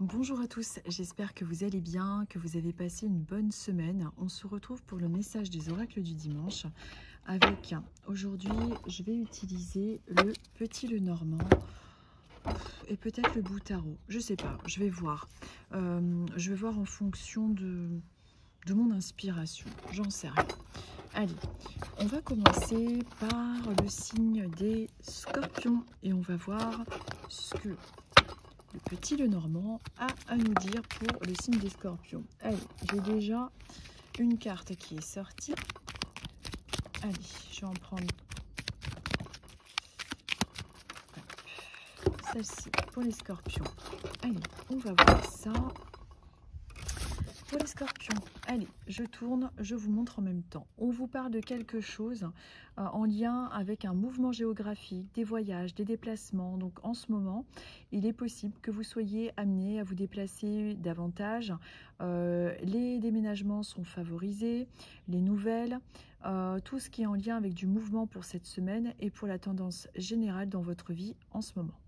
Bonjour à tous, j'espère que vous allez bien, que vous avez passé une bonne semaine. On se retrouve pour le message des oracles du dimanche avec, aujourd'hui, je vais utiliser le petit Lenormand et peut-être le bout tarot. Je sais pas, je vais voir. Je vais voir en fonction de mon inspiration, j'en sais rien. Allez, on va commencer par le signe des scorpions et on va voir ce que le petit Lenormand a à nous dire pour le signe des scorpions. Allez, j'ai déjà une carte qui est sortie. Allez, je vais en prendre celle-ci pour les scorpions. Allez, on va voir ça pour les scorpions. Allez, je tourne, je vous montre en même temps. On vous parle de quelque chose en lien avec un mouvement géographique, des voyages, des déplacements. Donc en ce moment, il est possible que vous soyez amené à vous déplacer davantage. Les déménagements sont favorisés, les nouvelles, tout ce qui est en lien avec du mouvement pour cette semaine et pour la tendance générale dans votre vie en ce moment.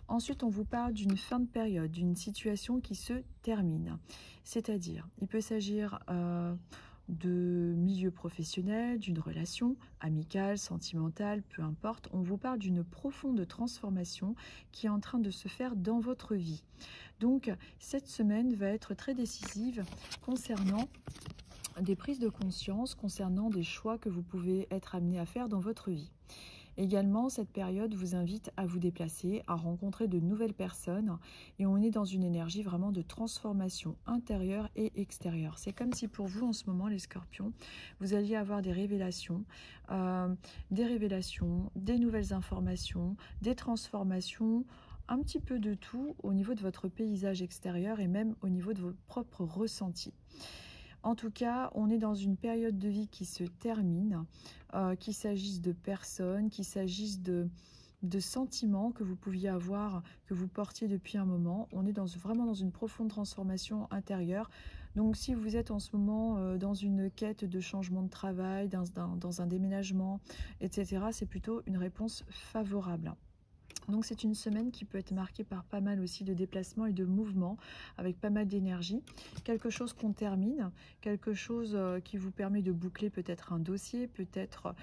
Ensuite, on vous parle d'une fin de période, d'une situation qui se termine. C'est-à-dire, il peut s'agir de milieu professionnel, d'une relation amicale, sentimentale, peu importe. On vous parle d'une profonde transformation qui est en train de se faire dans votre vie. Donc, cette semaine va être très décisive concernant des prises de conscience, concernant des choix que vous pouvez être amené à faire dans votre vie. Également, cette période vous invite à vous déplacer, à rencontrer de nouvelles personnes et on est dans une énergie vraiment de transformation intérieure et extérieure. C'est comme si pour vous en ce moment, les scorpions, vous alliez avoir des révélations, des nouvelles informations, des transformations, un petit peu de tout au niveau de votre paysage extérieur et même au niveau de vos propres ressentis. En tout cas, on est dans une période de vie qui se termine, qu'il s'agisse de personnes, qu'il s'agisse de sentiments que vous pouviez avoir, que vous portiez depuis un moment. On est vraiment dans une profonde transformation intérieure. Donc si vous êtes en ce moment dans une quête de changement de travail, dans un déménagement, etc., c'est plutôt une réponse favorable. Donc c'est une semaine qui peut être marquée par pas mal aussi de déplacements et de mouvements, avec pas mal d'énergie. Quelque chose qu'on termine, quelque chose qui vous permet de boucler peut-être un dossier, peut-être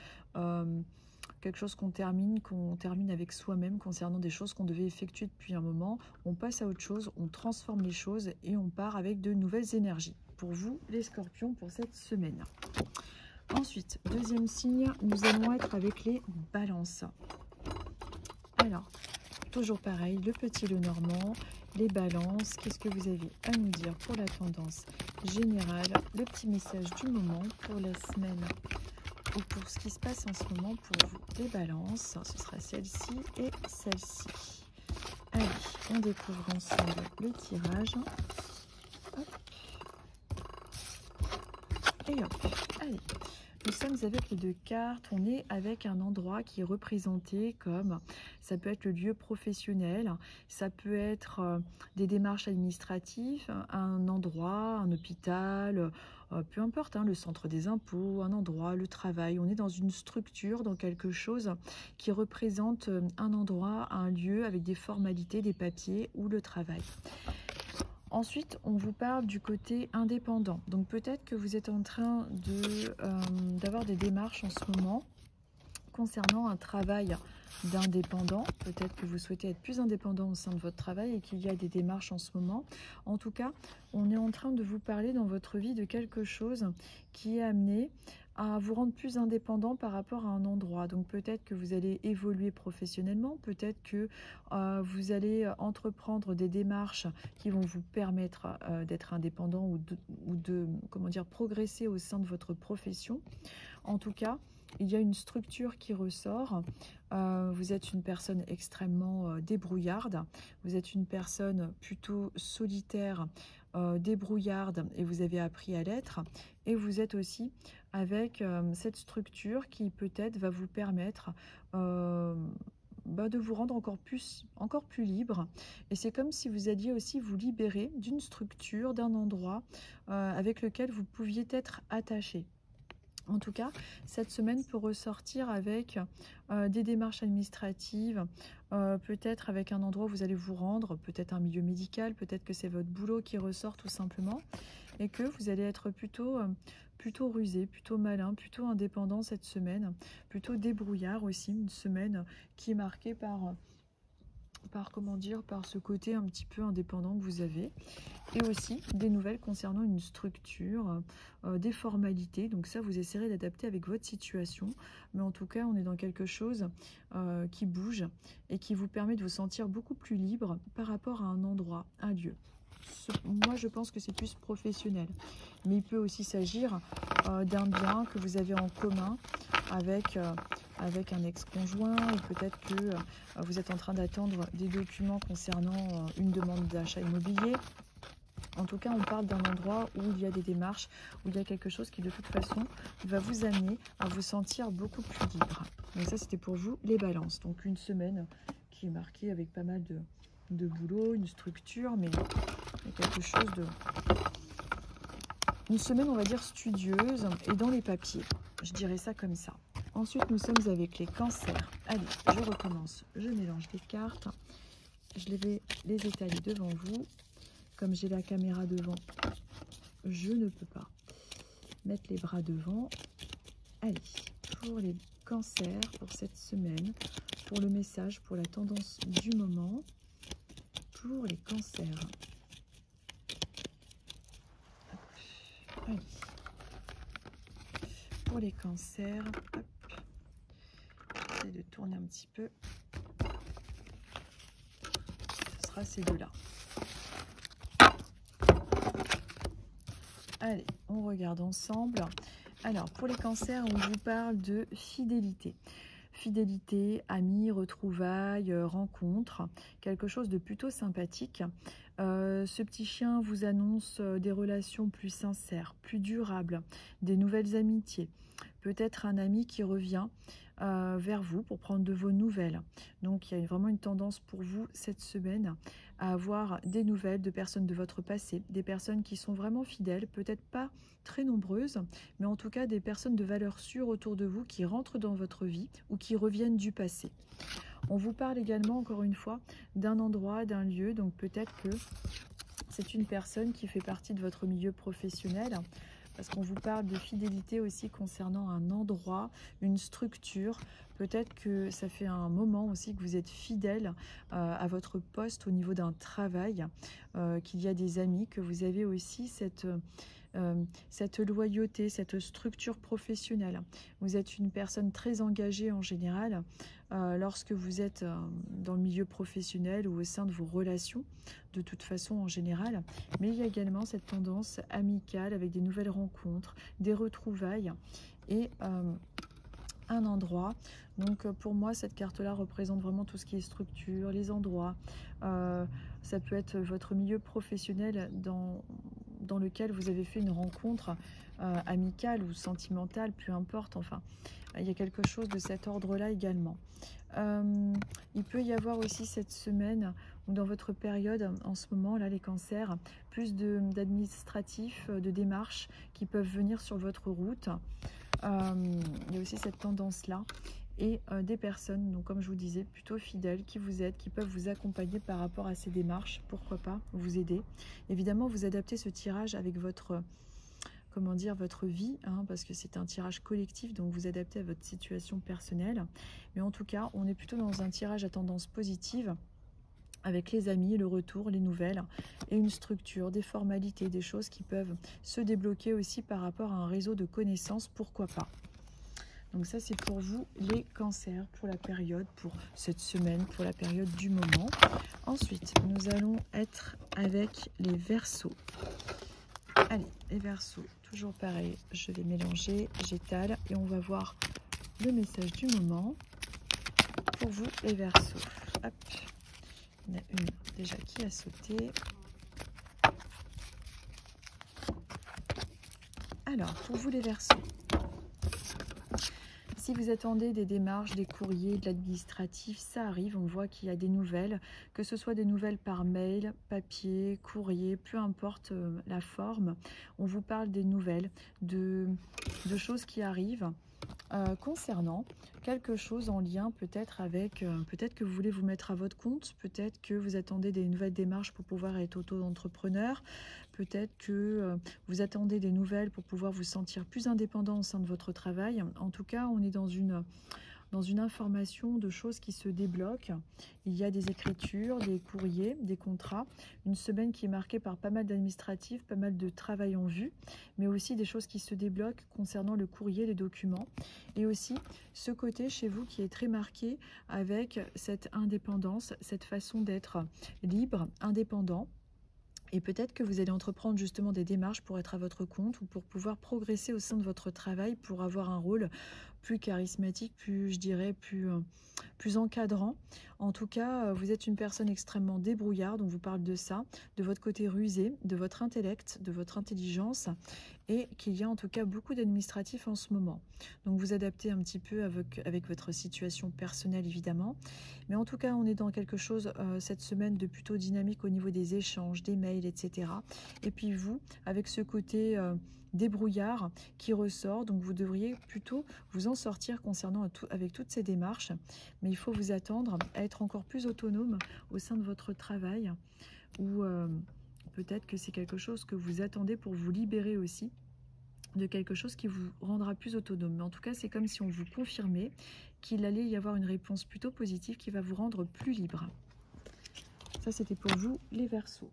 quelque chose qu'on termine avec soi-même concernant des choses qu'on devait effectuer depuis un moment. On passe à autre chose, on transforme les choses et on part avec de nouvelles énergies. Pour vous, les scorpions, pour cette semaine. Ensuite, deuxième signe, nous allons être avec les balances. Alors, toujours pareil, le petit Lenormand, les balances, qu'est-ce que vous avez à nous dire pour la tendance générale, le petit message du moment pour la semaine ou pour ce qui se passe en ce moment pour vous, les balances, ce sera celle-ci et celle-ci. Allez, on découvre ensemble le tirage. Hop. Et hop, allez. Nous sommes avec les deux cartes, on est avec un endroit qui est représenté comme, ça peut être le lieu professionnel, ça peut être des démarches administratives, un endroit, un hôpital, peu importe, hein, le centre des impôts, un endroit, le travail. On est dans une structure, dans quelque chose qui représente un endroit, un lieu avec des formalités, des papiers ou le travail. Ensuite, on vous parle du côté indépendant. Donc peut-être que vous êtes en train d'avoir des démarches en ce moment concernant un travail d'indépendant. Peut-être que vous souhaitez être plus indépendant au sein de votre travail et qu'il y a des démarches en ce moment. En tout cas, on est en train de vous parler dans votre vie de quelque chose qui est amené à vous rendre plus indépendant par rapport à un endroit. Donc peut-être que vous allez évoluer professionnellement, peut-être que vous allez entreprendre des démarches qui vont vous permettre d'être indépendant ou de comment dire, progresser au sein de votre profession. En tout cas, il y a une structure qui ressort. Vous êtes une personne extrêmement débrouillarde. Vous êtes une personne plutôt solitaire, débrouillarde, et vous avez appris à l'être. Et vous êtes aussi avec cette structure qui peut-être va vous permettre de vous rendre encore plus libre. Et c'est comme si vous alliez aussi vous libérer d'une structure, d'un endroit avec lequel vous pouviez être attaché. En tout cas, cette semaine peut ressortir avec des démarches administratives, peut-être avec un endroit où vous allez vous rendre, peut-être un milieu médical, peut-être que c'est votre boulot qui ressort tout simplement, et que vous allez être plutôt rusé, plutôt malin, plutôt indépendant cette semaine, plutôt débrouillard aussi, une semaine qui est marquée par ce côté un petit peu indépendant que vous avez, et aussi des nouvelles concernant une structure, des formalités. Donc ça, vous essaierez d'adapter avec votre situation, mais en tout cas, on est dans quelque chose qui bouge et qui vous permet de vous sentir beaucoup plus libre par rapport à un endroit, un lieu. Moi, je pense que c'est plus professionnel, mais il peut aussi s'agir d'un bien que vous avez en commun avec un ex-conjoint, et peut-être que vous êtes en train d'attendre des documents concernant une demande d'achat immobilier. En tout cas, on parle d'un endroit où il y a des démarches, où il y a quelque chose qui de toute façon va vous amener à vous sentir beaucoup plus libre. Donc ça, c'était pour vous les balances. Donc une semaine qui est marquée avec pas mal de boulot, une structure, mais il y a quelque chose de... Une semaine, on va dire, studieuse et dans les papiers. Je dirais ça comme ça. Ensuite, nous sommes avec les cancers. Allez, je recommence. Je mélange les cartes. Je vais les étaler devant vous. Comme j'ai la caméra devant, je ne peux pas mettre les bras devant. Allez, pour les cancers, pour cette semaine, pour le message, pour la tendance du moment, pour les cancers. Allez. Pour les cancers, hop. J'essaie de tourner un petit peu. Ce sera ces deux-là. Allez, on regarde ensemble. Alors, pour les cancers, on vous parle de fidélité. Fidélité, amis, retrouvailles, rencontres, quelque chose de plutôt sympathique. Ce petit chien vous annonce des relations plus sincères, plus durables, des nouvelles amitiés. Peut-être un ami qui revient vers vous pour prendre de vos nouvelles. Donc il y a vraiment une tendance pour vous cette semaine à avoir des nouvelles de personnes de votre passé, des personnes qui sont vraiment fidèles, peut-être pas très nombreuses, mais en tout cas des personnes de valeur sûre autour de vous qui rentrent dans votre vie ou qui reviennent du passé. On vous parle également, encore une fois, d'un endroit, d'un lieu, donc peut-être que c'est une personne qui fait partie de votre milieu professionnel, parce qu'on vous parle de fidélité aussi concernant un endroit, une structure. Peut-être que ça fait un moment aussi que vous êtes fidèle à votre poste au niveau d'un travail, qu'il y a des amis, que vous avez aussi cette loyauté, cette structure professionnelle. Vous êtes une personne très engagée en général lorsque vous êtes dans le milieu professionnel ou au sein de vos relations, de toute façon en général. Mais il y a également cette tendance amicale avec des nouvelles rencontres, des retrouvailles et un endroit. Donc pour moi, cette carte-là représente vraiment tout ce qui est structure, les endroits. Ça peut être votre milieu professionnel dans lequel vous avez fait une rencontre amicale ou sentimentale, peu importe. Enfin, il y a quelque chose de cet ordre-là également. Il peut y avoir aussi cette semaine, ou dans votre période, en ce moment, là, les cancers, plus d'administratifs, de démarches qui peuvent venir sur votre route. Il y a aussi cette tendance-là. Et des personnes, donc comme je vous disais, plutôt fidèles, qui vous aident, qui peuvent vous accompagner par rapport à ces démarches, pourquoi pas, vous aider. Évidemment, vous adaptez ce tirage avec votre, comment dire, votre vie, hein, parce que c'est un tirage collectif, donc vous adaptez à votre situation personnelle. Mais en tout cas, on est plutôt dans un tirage à tendance positive, avec les amis, le retour, les nouvelles, et une structure, des formalités, des choses qui peuvent se débloquer aussi par rapport à un réseau de connaissances, pourquoi pas. Donc ça, c'est pour vous, les cancers, pour la période, pour cette semaine, pour la période du moment. Ensuite, nous allons être avec les Verseaux. Allez, les Verseaux, toujours pareil, je vais mélanger, j'étale, et on va voir le message du moment pour vous, les Verseaux. Hop, il y en a une déjà qui a sauté. Alors, pour vous, les Verseaux, Si vous attendez des démarches, des courriers, de l'administratif, ça arrive. On voit qu'il y a des nouvelles, que ce soit des nouvelles par mail, papier, courrier, peu importe la forme. On vous parle des nouvelles, de choses qui arrivent concernant quelque chose en lien peut-être avec, peut-être que vous voulez vous mettre à votre compte, peut-être que vous attendez des nouvelles démarches pour pouvoir être auto-entrepreneur, peut-être que vous attendez des nouvelles pour pouvoir vous sentir plus indépendant au sein de votre travail. En tout cas, on est dans une information de choses qui se débloquent. Il y a des écritures, des courriers, des contrats, une semaine qui est marquée par pas mal d'administratifs, pas mal de travail en vue, mais aussi des choses qui se débloquent concernant le courrier, les documents, et aussi ce côté chez vous qui est très marqué avec cette indépendance, cette façon d'être libre, indépendant. Et peut-être que vous allez entreprendre justement des démarches pour être à votre compte ou pour pouvoir progresser au sein de votre travail, pour avoir un rôle plus charismatique, plus, je dirais, plus encadrant. En tout cas, vous êtes une personne extrêmement débrouillarde, on vous parle de ça, de votre côté rusé, de votre intellect, de votre intelligence, et qu'il y a en tout cas beaucoup d'administratifs en ce moment. Donc vous adaptez un petit peu avec votre situation personnelle évidemment, mais en tout cas on est dans quelque chose cette semaine de plutôt dynamique au niveau des échanges, des mails, etc. Et puis vous, avec ce côté débrouillard qui ressort, donc vous devriez plutôt vous en sortir concernant avec toutes ces démarches, mais il faut vous attendre à être encore plus autonome au sein de votre travail, ou peut-être que c'est quelque chose que vous attendez pour vous libérer aussi de quelque chose qui vous rendra plus autonome. Mais en tout cas, c'est comme si on vous confirmait qu'il allait y avoir une réponse plutôt positive qui va vous rendre plus libre. Ça, c'était pour vous, les Verseaux.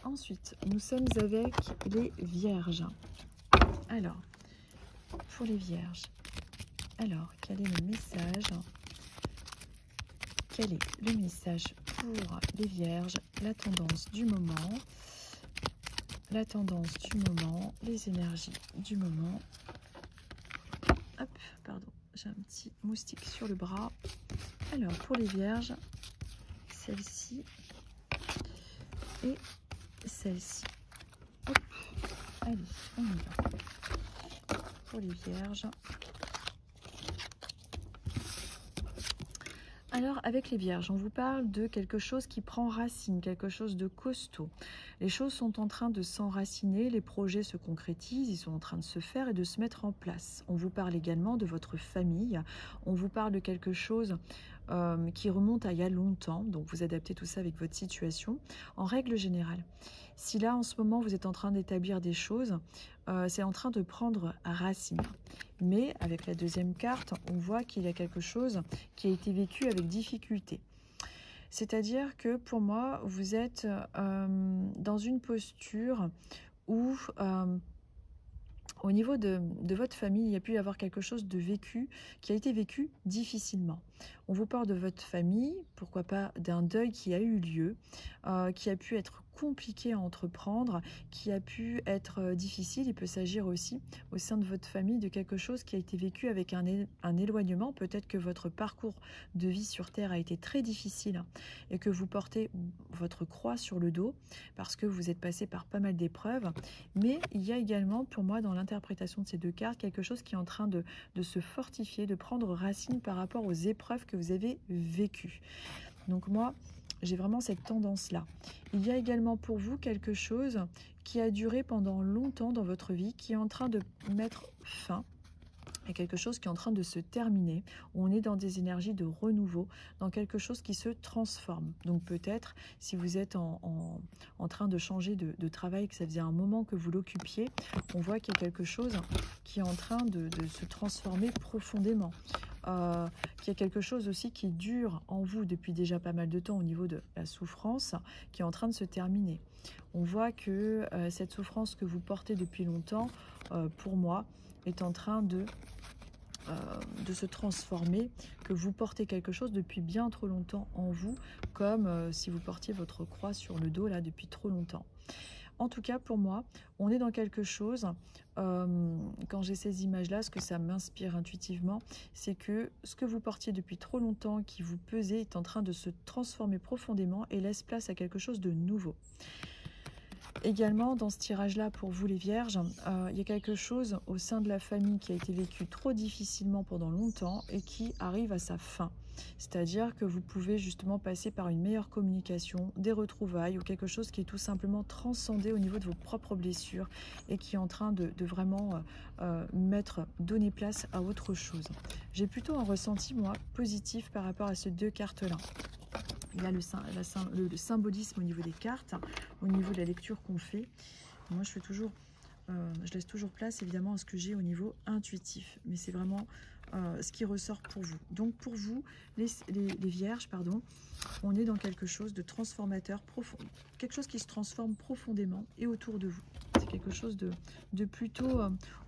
Ensuite, nous sommes avec les Vierges. Alors, pour les Vierges, alors, quel est le message? Quel est le message pour les Vierges? La tendance du moment, la tendance du moment, les énergies du moment. Hop, pardon, j'ai un petit moustique sur le bras. Alors, pour les Vierges, celle-ci et celle-ci. Hop, allez, on y va. Pour les Vierges. Alors, avec les Vierges, on vous parle de quelque chose qui prend racine, quelque chose de costaud. Les choses sont en train de s'enraciner, les projets se concrétisent, ils sont en train de se faire et de se mettre en place. On vous parle également de votre famille, on vous parle de quelque chose qui remonte à il y a longtemps, donc vous adaptez tout ça avec votre situation. En règle générale, si là en ce moment vous êtes en train d'établir des choses, c'est en train de prendre racine. Mais avec la deuxième carte, on voit qu'il y a quelque chose qui a été vécu avec difficulté. C'est-à-dire que pour moi, vous êtes dans une posture où, au niveau de votre famille, il y a pu y avoir quelque chose de vécu, qui a été vécu difficilement. On vous parle de votre famille, pourquoi pas d'un deuil qui a eu lieu, qui a pu être compliqué à entreprendre, qui a pu être difficile. Il peut s'agir aussi au sein de votre famille de quelque chose qui a été vécu avec un éloignement. Peut-être que votre parcours de vie sur Terre a été très difficile et que vous portez votre croix sur le dos parce que vous êtes passé par pas mal d'épreuves. Mais il y a également pour moi dans l'interprétation de ces deux cartes quelque chose qui est en train de se fortifier, de prendre racine par rapport aux épreuves que vous avez vécues. Donc moi, j'ai vraiment cette tendance-là. Il y a également pour vous quelque chose qui a duré pendant longtemps dans votre vie, qui est en train de mettre fin à quelque chose qui est en train de se terminer, où on est dans des énergies de renouveau, dans quelque chose qui se transforme. Donc peut-être, si vous êtes en train de changer de travail, que ça faisait un moment que vous l'occupiez, on voit qu'il y a quelque chose qui est en train de se transformer profondément. Qu'il y a quelque chose aussi qui dure en vous depuis déjà pas mal de temps au niveau de la souffrance, qui est en train de se terminer. On voit que cette souffrance que vous portez depuis longtemps, pour moi, est en train de se transformer, que vous portez quelque chose depuis bien trop longtemps en vous, comme si vous portiez votre croix sur le dos là depuis trop longtemps. En tout cas, pour moi, on est dans quelque chose, quand j'ai ces images-là, ce que ça m'inspire intuitivement, c'est que ce que vous portiez depuis trop longtemps, qui vous pesait, est en train de se transformer profondément et laisse place à quelque chose de nouveau. Également, dans ce tirage-là, pour vous les vierges, il y a quelque chose au sein de la famille qui a été vécu trop difficilement pendant longtemps et qui arrive à sa fin. C'est-à-dire que vous pouvez justement passer par une meilleure communication, des retrouvailles ou quelque chose qui est tout simplement transcendé au niveau de vos propres blessures et qui est en train de vraiment donner place à autre chose. J'ai plutôt un ressenti, moi, positif par rapport à ces deux cartes-là. Il y a le symbolisme au niveau des cartes, au niveau de la lecture qu'on fait. Moi, je laisse toujours place évidemment à ce que j'ai au niveau intuitif. Mais c'est vraiment ce qui ressort pour vous. Donc pour vous, les vierges, pardon, on est dans quelque chose de transformateur, profond, quelque chose qui se transforme profondément et autour de vous. C'est quelque chose de plutôt...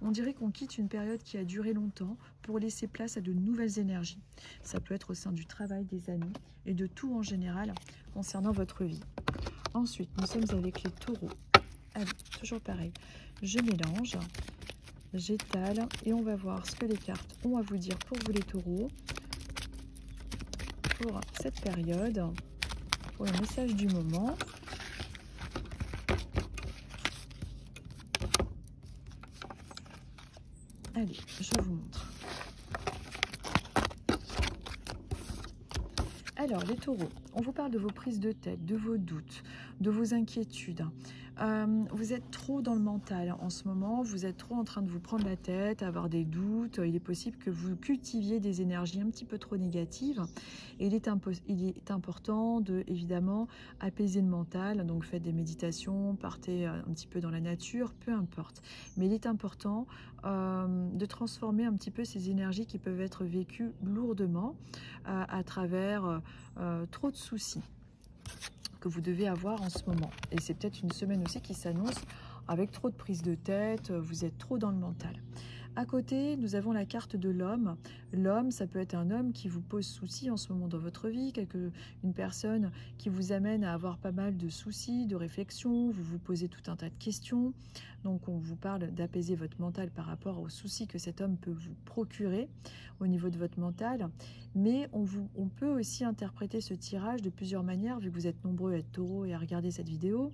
on dirait qu'on quitte une période qui a duré longtemps pour laisser place à de nouvelles énergies. Ça peut être au sein du travail, des amis et de tout en général concernant votre vie. Ensuite, nous sommes avec les taureaux. Allez, toujours pareil. Je mélange, j'étale et on va voir ce que les cartes ont à vous dire pour vous les taureaux. Pour cette période, pour le message du moment. Allez, je vous montre. Alors, les taureaux, on vous parle de vos prises de tête, de vos doutes, de vos inquiétudes. Vous êtes trop dans le mental en ce moment, vous êtes trop en train de vous prendre la tête, avoir des doutes. Il est possible que vous cultiviez des énergies un petit peu trop négatives. Et il est important de, évidemment, apaiser le mental. Donc faites des méditations, partez un petit peu dans la nature, peu importe. Mais il est important de transformer un petit peu ces énergies qui peuvent être vécues lourdement à travers trop de soucis que vous devez avoir en ce moment. Et c'est peut-être une semaine aussi qui s'annonce avec trop de prise de tête, vous êtes trop dans le mental. À côté, nous avons la carte de l'homme. L'homme, ça peut être un homme qui vous pose souci en ce moment dans votre vie, une personne qui vous amène à avoir pas mal de soucis, de réflexions, vous vous posez tout un tas de questions. Donc on vous parle d'apaiser votre mental par rapport aux soucis que cet homme peut vous procurer au niveau de votre mental. Mais on peut aussi interpréter ce tirage de plusieurs manières, vu que vous êtes nombreux à être taureaux et à regarder cette vidéo.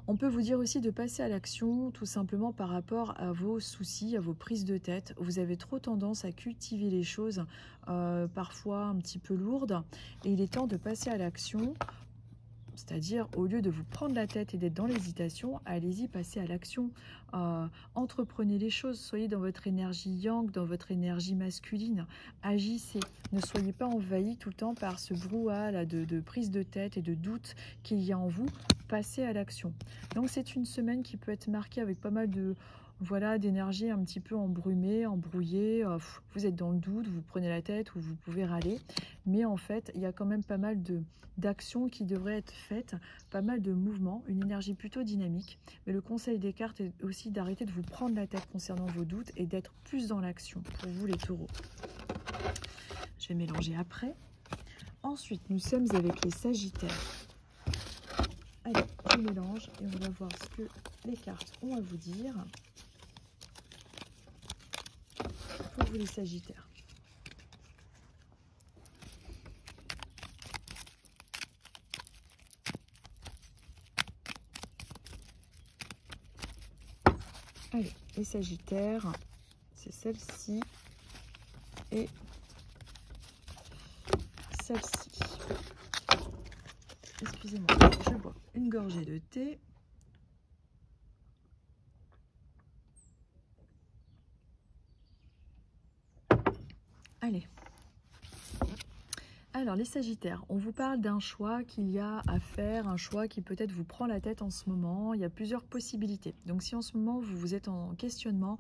On peut vous dire aussi de passer à l'action tout simplement par rapport à vos soucis, à vos prises de tête. Vous avez trop tendance à cultiver les choses parfois un petit peu lourdes et il est temps de passer à l'action. C'est-à-dire, au lieu de vous prendre la tête et d'être dans l'hésitation, allez-y, passez à l'action. Entreprenez les choses, soyez dans votre énergie yang, dans votre énergie masculine. Agissez, ne soyez pas envahi tout le temps par ce brouhaha de prise de tête et de doute qu'il y a en vous. Passez à l'action. Donc c'est une semaine qui peut être marquée avec pas mal de... Voilà, d'énergie un petit peu embrumée, embrouillée, vous êtes dans le doute, vous prenez la tête ou vous pouvez râler. Mais en fait, il y a quand même pas mal d'actions qui devraient être faites, pas mal de mouvements, une énergie plutôt dynamique. Mais le conseil des cartes est aussi d'arrêter de vous prendre la tête concernant vos doutes et d'être plus dans l'action pour vous les taureaux. Je vais mélanger après. Ensuite, nous sommes avec les sagittaires. Allez, je mélange et on va voir ce que les cartes ont à vous dire. Pour vous les sagittaires. Allez, les sagittaires, c'est celle-ci et celle-ci. Excusez-moi, je bois une gorgée de thé. Allez. Alors les sagittaires, on vous parle d'un choix qu'il y a à faire, un choix qui peut-être vous prend la tête en ce moment. Il y a plusieurs possibilités. Donc si en ce moment vous êtes en questionnement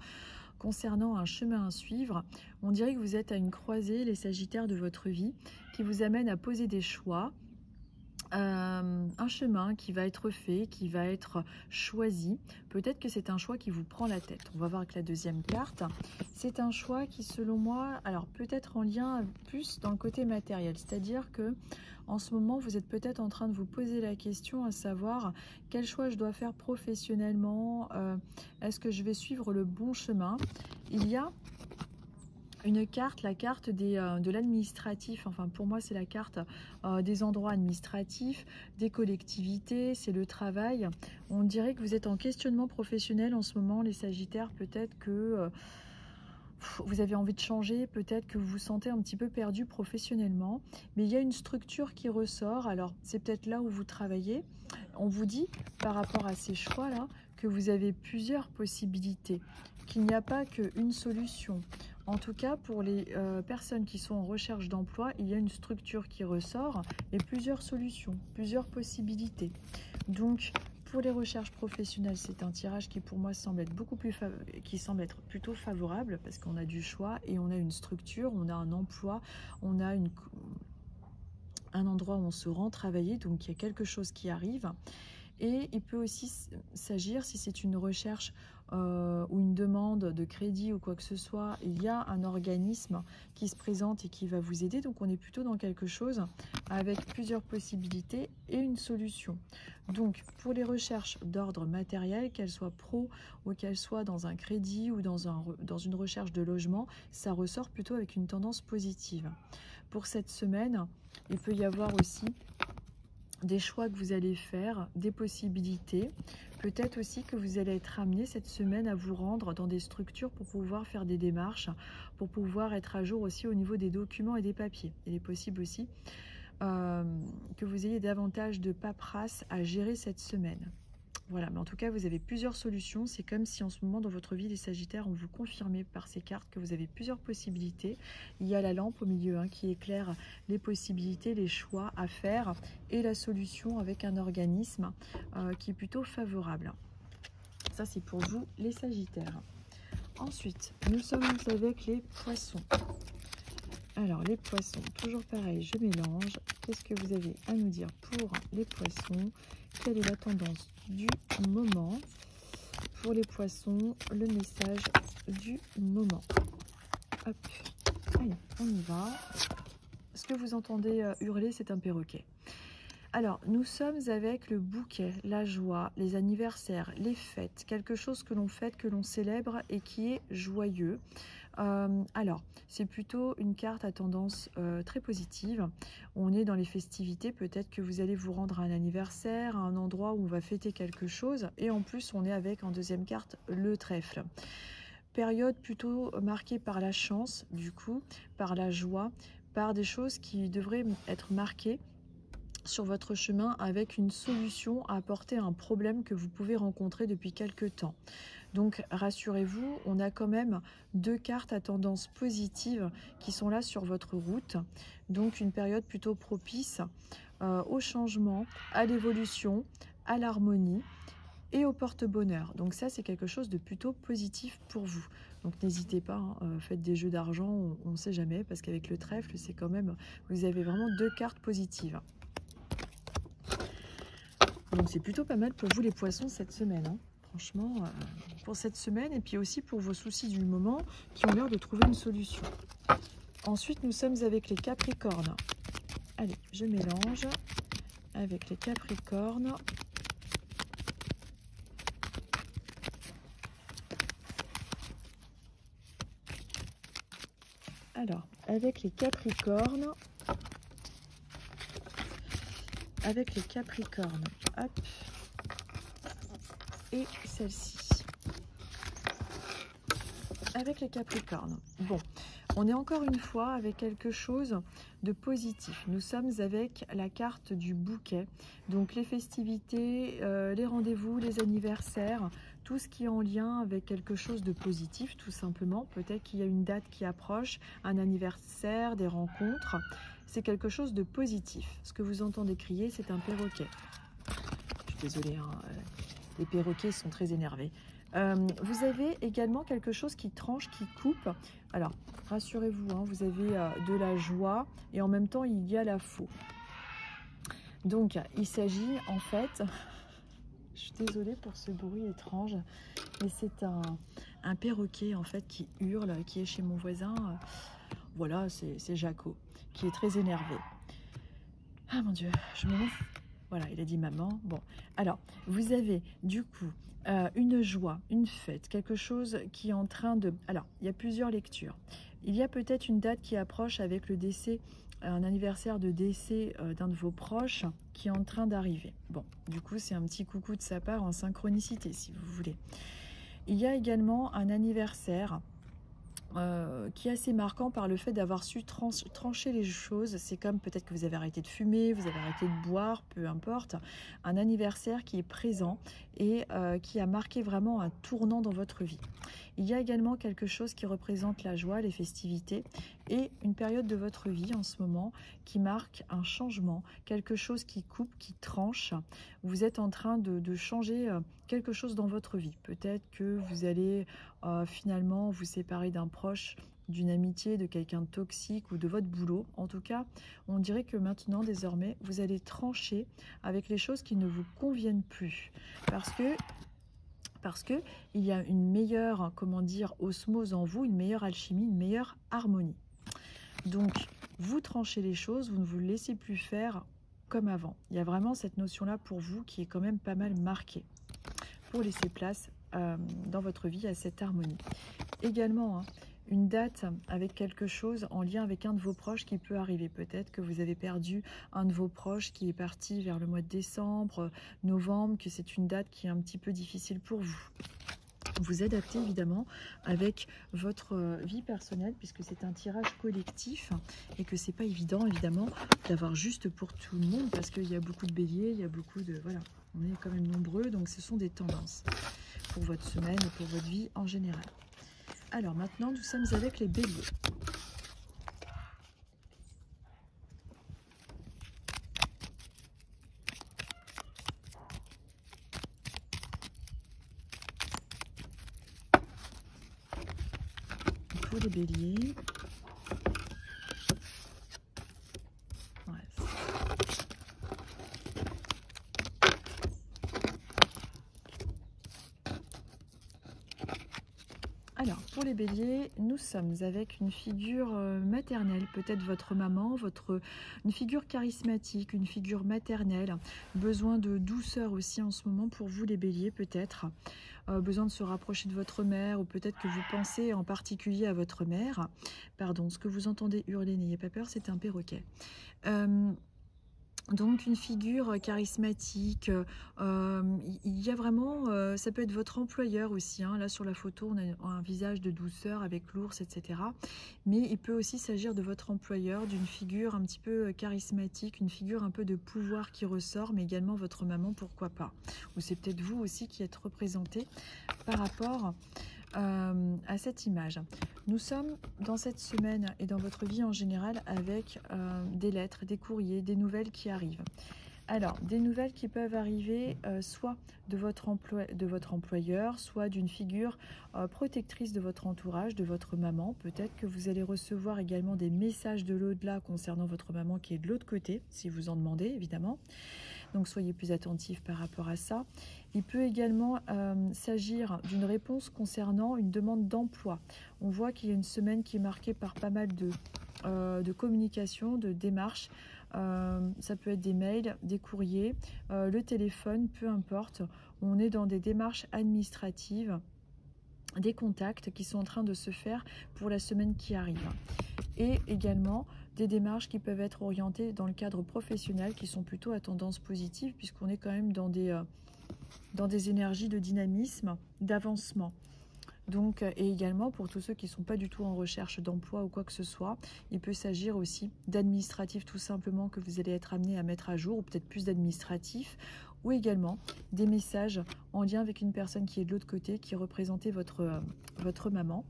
concernant un chemin à suivre, on dirait que vous êtes à une croisée, les sagittaires de votre vie, qui vous amène à poser des choix. Un chemin qui va être fait, qui va être choisi. Peut-être que c'est un choix qui vous prend la tête. On va voir avec la deuxième carte. C'est un choix qui, selon moi, alors peut-être en lien plus dans le côté matériel. C'est-à-dire que en ce moment, vous êtes peut-être en train de vous poser la question à savoir quel choix je dois faire professionnellement. Est-ce que je vais suivre le bon chemin? Il y a une carte, la carte de l'administratif. Enfin, pour moi, c'est la carte des endroits administratifs, des collectivités, c'est le travail. On dirait que vous êtes en questionnement professionnel en ce moment, les Sagittaires. Peut-être que vous avez envie de changer, peut-être que vous vous sentez un petit peu perdu professionnellement. Mais il y a une structure qui ressort. Alors, c'est peut-être là où vous travaillez. On vous dit, par rapport à ces choix-là, que vous avez plusieurs possibilités, qu'il n'y a pas qu'une solution. En tout cas, pour les personnes qui sont en recherche d'emploi, il y a une structure qui ressort et plusieurs solutions, plusieurs possibilités. Donc, pour les recherches professionnelles, c'est un tirage qui pour moi semble être qui semble être plutôt favorable parce qu'on a du choix et on a une structure, on a un emploi, on a un endroit où on se rend travailler, donc il y a quelque chose qui arrive. Et il peut aussi s'agir, si c'est une recherche ou une demande de crédit ou quoi que ce soit, il y a un organisme qui se présente et qui va vous aider. Donc on est plutôt dans quelque chose avec plusieurs possibilités et une solution. Donc pour les recherches d'ordre matériel, qu'elles soient pro ou qu'elles soient dans un crédit ou dans une recherche de logement, ça ressort plutôt avec une tendance positive. Pour cette semaine, il peut y avoir aussi des choix que vous allez faire, des possibilités. Peut-être aussi que vous allez être amené cette semaine à vous rendre dans des structures pour pouvoir faire des démarches, pour pouvoir être à jour aussi au niveau des documents et des papiers. Il est possible aussi que vous ayez davantage de paperasse à gérer cette semaine. Voilà, mais en tout cas, vous avez plusieurs solutions. C'est comme si en ce moment, dans votre vie, les Sagittaires, on vous confirmait par ces cartes que vous avez plusieurs possibilités. Il y a la lampe au milieu qui éclaire les possibilités, les choix à faire et la solution avec un organisme qui est plutôt favorable. Ça, c'est pour vous, les Sagittaires. Ensuite, nous sommes avec les Poissons. Alors, les Poissons, toujours pareil, je mélange. Qu'est-ce que vous avez à nous dire pour les Poissons? Quelle est la tendance du moment? Pour les Poissons, le message du moment. Hop, allez, on y va. Ce que vous entendez hurler, c'est un perroquet. Alors, nous sommes avec le bouquet, la joie, les anniversaires, les fêtes, quelque chose que l'on fête, que l'on célèbre et qui est joyeux. Alors, c'est plutôt une carte à tendance très positive. On est dans les festivités, peut-être que vous allez vous rendre à un anniversaire, à un endroit où on va fêter quelque chose. Et en plus, on est avec en deuxième carte le trèfle. Période plutôt marquée par la chance, du coup, par la joie, par des choses qui devraient être marquées sur votre chemin avec une solution à apporter à un problème que vous pouvez rencontrer depuis quelque temps. Donc rassurez-vous, on a quand même deux cartes à tendance positive qui sont là sur votre route. Donc une période plutôt propice au changement, à l'évolution, à l'harmonie et au porte-bonheur. Donc ça, c'est quelque chose de plutôt positif pour vous. Donc n'hésitez pas, faites des jeux d'argent, on ne sait jamais, parce qu'avec le trèfle, c'est quand même, vous avez vraiment deux cartes positives. Donc c'est plutôt pas mal pour vous les Poissons cette semaine, franchement, pour cette semaine et puis aussi pour vos soucis du moment qui ont l'air de trouver une solution. Ensuite, nous sommes avec les Capricornes. Allez, je mélange avec les Capricornes. Alors, avec les Capricornes, hop, et celle-ci. Avec les Capricornes, bon, on est encore une fois avec quelque chose de positif. Nous sommes avec la carte du bouquet, donc les festivités, les rendez-vous, les anniversaires, tout ce qui est en lien avec quelque chose de positif, tout simplement. Peut-être qu'il y a une date qui approche, un anniversaire, des rencontres. C'est quelque chose de positif. Ce que vous entendez crier, c'est un perroquet. Je suis désolée, les perroquets sont très énervés. Vous avez également quelque chose qui tranche, qui coupe. Alors, rassurez-vous, vous avez de la joie et en même temps, il y a la faux. Donc, il s'agit en fait, je suis désolée pour ce bruit étrange, mais c'est un perroquet en fait qui hurle, qui est chez mon voisin. Voilà, c'est Jaco, qui est très énervé. Ah mon Dieu, je me mets Voilà, il a dit maman. Bon, alors, vous avez du coup une joie, une fête, quelque chose qui est en train de... Alors, il y a plusieurs lectures. Il y a peut-être une date qui approche avec le décès, un anniversaire de décès d'un de vos proches qui est en train d'arriver. Bon, du coup, c'est un petit coucou de sa part en synchronicité, si vous voulez. Il y a également un anniversaire qui est assez marquant par le fait d'avoir su trancher les choses. C'est comme peut-être que vous avez arrêté de fumer, vous avez arrêté de boire, peu importe. Un anniversaire qui est présent et qui a marqué vraiment un tournant dans votre vie. Il y a également quelque chose qui représente la joie, les festivités et une période de votre vie en ce moment qui marque un changement, quelque chose qui coupe, qui tranche. Vous êtes en train de changer quelque chose dans votre vie. Peut-être que vous allez finalement vous séparer d'un proche, d'une amitié, de quelqu'un de toxique ou de votre boulot. En tout cas, on dirait que maintenant, désormais, vous allez trancher avec les choses qui ne vous conviennent plus. Parce que il y a une meilleure, comment dire, osmose en vous, une meilleure alchimie, une meilleure harmonie. Donc, vous tranchez les choses, vous ne vous laissez plus faire comme avant. Il y a vraiment cette notion-là pour vous qui est quand même pas mal marquée pour laisser place dans votre vie à cette harmonie. Également, hein, une date avec quelque chose en lien avec un de vos proches qui peut arriver. Peut-être que vous avez perdu un de vos proches qui est parti vers le mois de décembre, novembre, que c'est une date qui est un petit peu difficile pour vous. Vous adaptez évidemment avec votre vie personnelle puisque c'est un tirage collectif et que c'est pas évident évidemment d'avoir juste pour tout le monde parce qu'il y a beaucoup de béliers, il y a beaucoup de... Voilà, on est quand même nombreux donc ce sont des tendances pour votre semaine et pour votre vie en général. Alors maintenant nous sommes avec les béliers. Pour les béliers, ouais. Alors, pour les béliers, nous sommes avec une figure maternelle, peut-être votre maman, une figure charismatique, une figure maternelle, besoin de douceur aussi en ce moment pour vous les béliers peut-être, besoin de se rapprocher de votre mère ou peut-être que vous pensez en particulier à votre mère. Pardon, ce que vous entendez hurler, n'ayez pas peur, c'est un perroquet. Donc une figure charismatique, il y a vraiment, ça peut être votre employeur aussi, hein. Là sur la photo on a un visage de douceur avec l'ours, etc. Mais il peut aussi s'agir de votre employeur, d'une figure un petit peu charismatique, une figure un peu de pouvoir qui ressort, mais également votre maman, pourquoi pas. Ou c'est peut-être vous aussi qui êtes représenté par rapport à cette image. Nous sommes dans cette semaine et dans votre vie en général avec des lettres, des courriers, des nouvelles qui arrivent. Alors, des nouvelles qui peuvent arriver soit de votre employeur, soit d'une figure protectrice de votre entourage, de votre maman. Peut-être que vous allez recevoir également des messages de l'au-delà concernant votre maman qui est de l'autre côté, si vous en demandez évidemment. Donc soyez plus attentifs par rapport à ça. Il peut également s'agir d'une réponse concernant une demande d'emploi. On voit qu'il y a une semaine qui est marquée par pas mal de communication, de démarches. Ça peut être des mails, des courriers, le téléphone, peu importe. On est dans des démarches administratives, des contacts qui sont en train de se faire pour la semaine qui arrive. Et également des démarches qui peuvent être orientées dans le cadre professionnel qui sont plutôt à tendance positive puisqu'on est quand même dans des énergies de dynamisme, d'avancement. Donc, et également pour tous ceux qui ne sont pas du tout en recherche d'emploi ou quoi que ce soit, il peut s'agir aussi d'administratifs tout simplement que vous allez être amené à mettre à jour ou peut-être plus d'administratifs ou également des messages en lien avec une personne qui est de l'autre côté, qui représentait votre maman,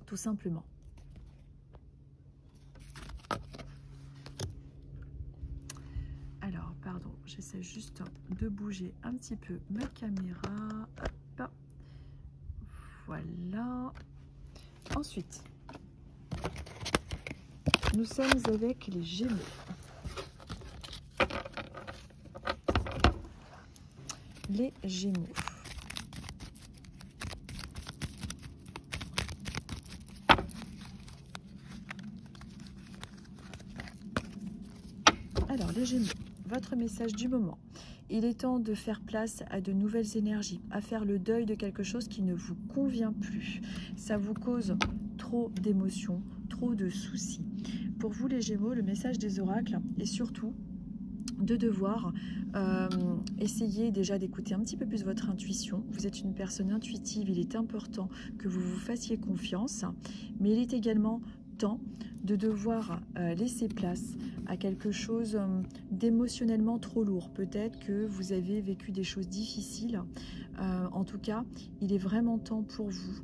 tout simplement. Alors, pardon, j'essaie juste de bouger un petit peu ma caméra. Hop. Voilà. Ensuite, nous sommes avec les Gémeaux. Les Gémeaux. Alors, les Gémeaux. votre message du moment. Il est temps de faire place à de nouvelles énergies, à faire le deuil de quelque chose qui ne vous convient plus. Ça vous cause trop d'émotions, trop de soucis. Pour vous les Gémeaux, le message des oracles est surtout de devoir essayer déjà d'écouter un petit peu plus votre intuition. Vous êtes une personne intuitive, il est important que vous vous fassiez confiance, mais il est également temps de devoir laisser place à quelque chose d'émotionnellement trop lourd. Peut-être que vous avez vécu des choses difficiles. En tout cas, il est vraiment temps pour vous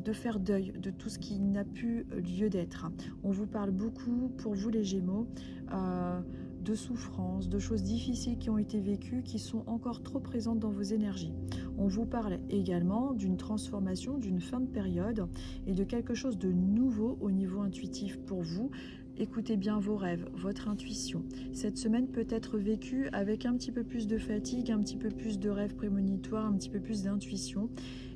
de faire deuil de tout ce qui n'a plus lieu d'être. On vous parle beaucoup, pour vous les Gémeaux, de souffrances, de choses difficiles qui ont été vécues, qui sont encore trop présentes dans vos énergies. On vous parle également d'une transformation, d'une fin de période et de quelque chose de nouveau au niveau intuitif pour vous. Écoutez bien vos rêves, votre intuition. Cette semaine peut être vécue avec un petit peu plus de fatigue, un petit peu plus de rêves prémonitoires, un petit peu plus d'intuition.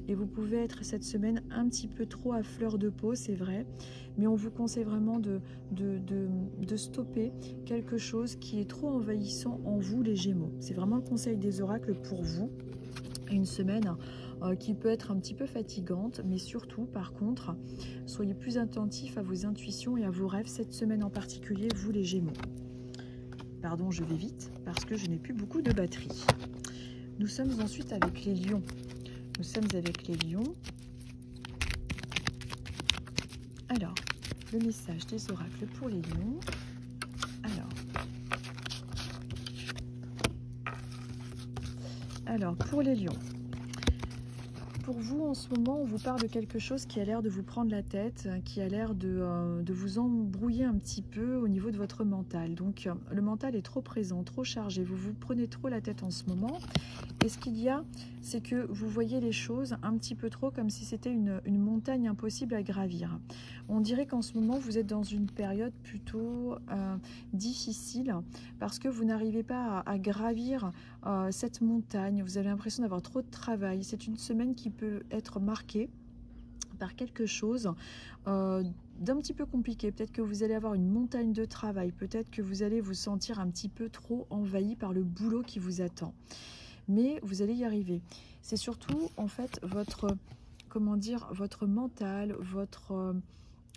Et vous pouvez être cette semaine un petit peu trop à fleur de peau, c'est vrai, mais on vous conseille vraiment de stopper quelque chose qui est trop envahissant en vous les Gémeaux. C'est vraiment le conseil des oracles pour vous. Une semaine qui peut être un petit peu fatigante, mais surtout, par contre, soyez plus attentifs à vos intuitions et à vos rêves cette semaine en particulier, vous les Gémeaux. Pardon, je vais vite parce que je n'ai plus beaucoup de batterie. Nous sommes ensuite avec les lions. Nous sommes avec les lions. Alors, le message des oracles pour les lions. Alors pour les lions. Pour vous, en ce moment, on vous parle de quelque chose qui a l'air de vous prendre la tête, qui a l'air de vous embrouiller un petit peu au niveau de votre mental. Donc, le mental est trop présent, trop chargé. Vous vous prenez trop la tête en ce moment. Et ce qu'il y a, c'est que vous voyez les choses un petit peu trop comme si c'était une montagne impossible à gravir. On dirait qu'en ce moment, vous êtes dans une période plutôt difficile parce que vous n'arrivez pas à gravir cette montagne. Vous avez l'impression d'avoir trop de travail. C'est une semaine qui peut être marquée par quelque chose d'un petit peu compliqué. Peut-être que vous allez avoir une montagne de travail. Peut-être que vous allez vous sentir un petit peu trop envahi par le boulot qui vous attend. Mais vous allez y arriver. C'est surtout en fait votre, comment dire, votre mental,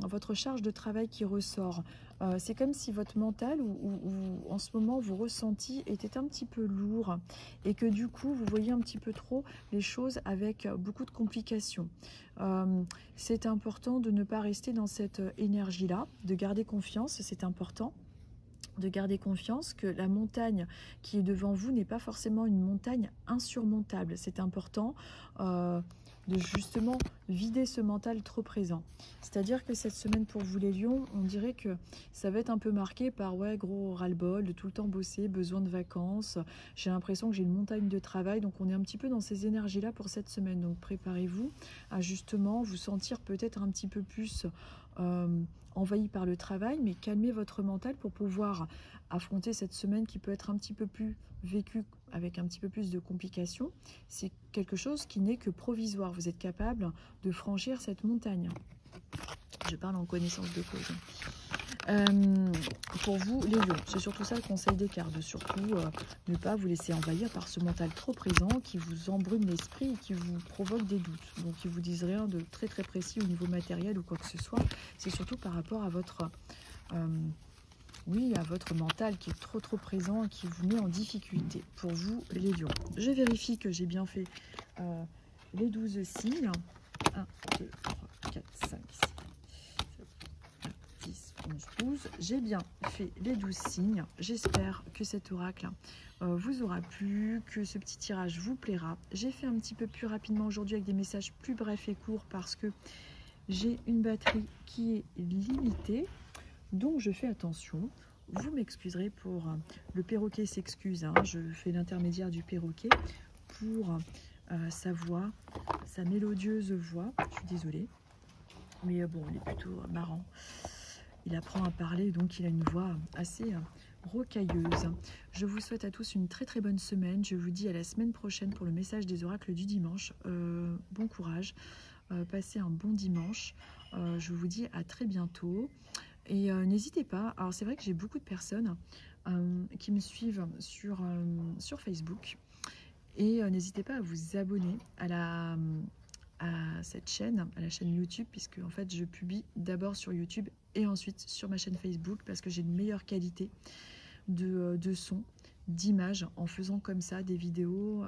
votre charge de travail qui ressort. C'est comme si votre mental ou en ce moment vos ressentis étaient un petit peu lourds et que du coup vous voyez un petit peu trop les choses avec beaucoup de complications. C'est important de ne pas rester dans cette énergie-là, de garder confiance, c'est important. De garder confiance que la montagne qui est devant vous n'est pas forcément une montagne insurmontable. C'est important de justement vider ce mental trop présent. C'est-à-dire que cette semaine pour vous les lions, on dirait que ça va être un peu marqué par ouais, gros ras-le-bol, de tout le temps bosser, besoin de vacances. J'ai l'impression que j'ai une montagne de travail, donc on est un petit peu dans ces énergies-là pour cette semaine. Donc préparez-vous à justement vous sentir peut-être un petit peu plus envahi par le travail, mais calmez votre mental pour pouvoir affronter cette semaine qui peut être un petit peu plus vécue avec un petit peu plus de complications. C'est quelque chose qui n'est que provisoire. Vous êtes capable de franchir cette montagne. Je parle en connaissance de cause. Pour vous, les lions, c'est surtout ça le conseil des cartes, de surtout ne pas vous laisser envahir par ce mental trop présent qui vous embrume l'esprit et qui vous provoque des doutes. Donc, qui vous disent rien de très très précis au niveau matériel ou quoi que ce soit. C'est surtout par rapport à votre, à votre mental qui est trop présent et qui vous met en difficulté. Pour vous, les lions. Je vérifie que j'ai bien fait les 12 signes. 1, 2, 3, 4, 5, 6. 11, 12. J'ai bien fait les 12 signes. J'espère que cet oracle vous aura plu, que ce petit tirage vous plaira. J'ai fait un petit peu plus rapidement aujourd'hui avec des messages plus brefs et courts parce que j'ai une batterie qui est limitée. Donc je fais attention. Vous m'excuserez pour le perroquet s'excuse. Hein, je fais l'intermédiaire du perroquet pour sa voix, sa mélodieuse voix. Je suis désolée. Mais bon, il est plutôt marrant. Il apprend à parler, donc il a une voix assez rocailleuse. Je vous souhaite à tous une très très bonne semaine. Je vous dis à la semaine prochaine pour le message des oracles du dimanche. Bon courage, passez un bon dimanche. Je vous dis à très bientôt. Et n'hésitez pas, alors c'est vrai que j'ai beaucoup de personnes qui me suivent sur Facebook. Et n'hésitez pas à vous abonner à cette chaîne, à la chaîne YouTube, puisque en fait je publie d'abord sur YouTube et ensuite sur ma chaîne Facebook, parce que j'ai une meilleure qualité de son, d'image, en faisant comme ça des vidéos.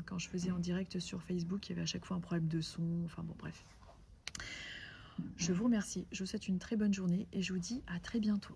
Quand je faisais en direct sur Facebook, il y avait à chaque fois un problème de son, enfin bon bref. Je vous remercie, je vous souhaite une très bonne journée et je vous dis à très bientôt.